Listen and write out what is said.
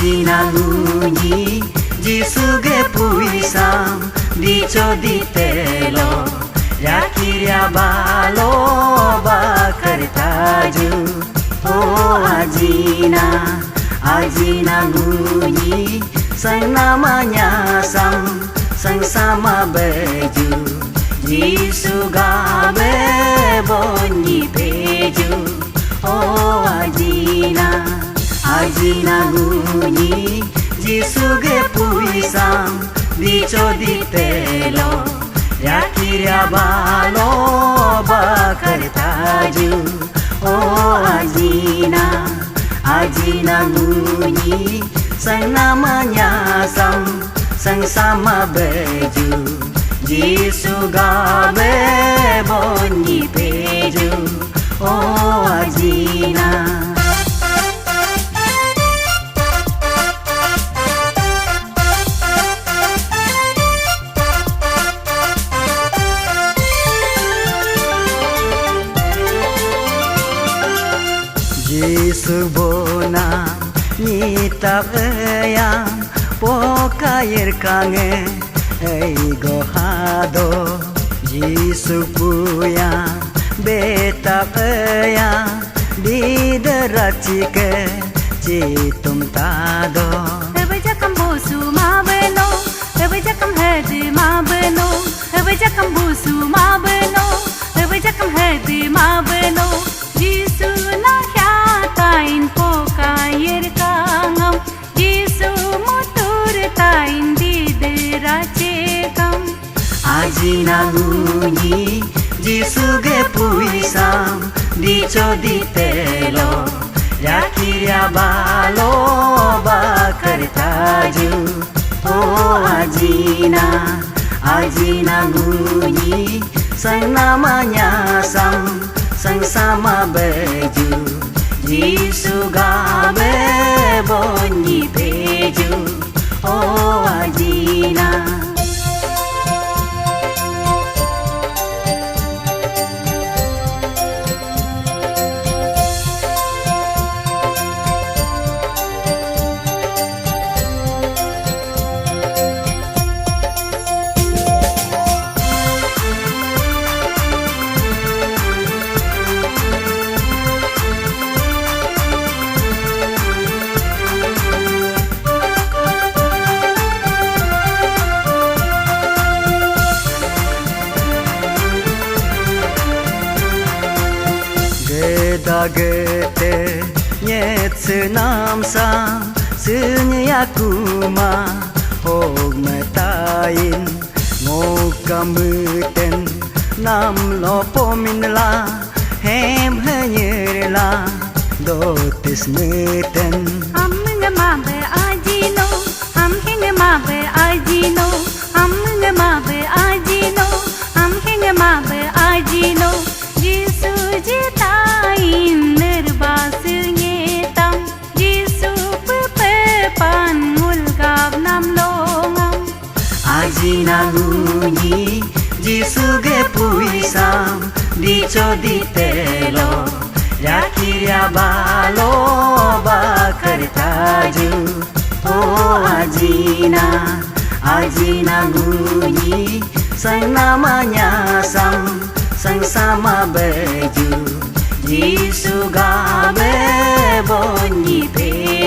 Ajinangunyi Jisuge puisam Dicho ditelo Yakiria balo bakartaju Oh Ajinangunyi Sang namanya sang sama baju Jisu gabe bonyi peju Oh Ajinangunyi Jisuge puisam Dicho ditelo Yakiria balo bakartaju Oh Ajinangunyi Sang namanya sang sama baju Jisu gabe bonyi peju Oh Jisu bona nita eyang pokair kange eigo hado Jisu puya beta eyang diderachike citum tado Evajakam busu mabeno evajakam hedi mabeno evajakam busu mabeno evajakam hedi mabeno Jisu na tain pokair kangam Jisu motor tain diderachekam Ajinangunyi Jisuge puisam Dicho ditelo Yakiria balo bakartaju Oh Ajinangunyi Sang namanya sang sama baju Jisu gabe bonyi peju Oh Dagete nyetse namsam Sunyakuma hog metain Ngokamuten nam lopominla Hem hanyerla dotis meten Amnge mabe ajino amhinge mabe ajino amnge mabe ajino amhinge mabe ajino Jisu jitain nirbasngetam Jisu pepan mulgav namlongam Ajinangunyi Jisuge puisam Dicho ditelo Yakiria balo bakartaju Oh Ajinangunyi Sang namanya sang sama baju Jisu gabe bonyi peju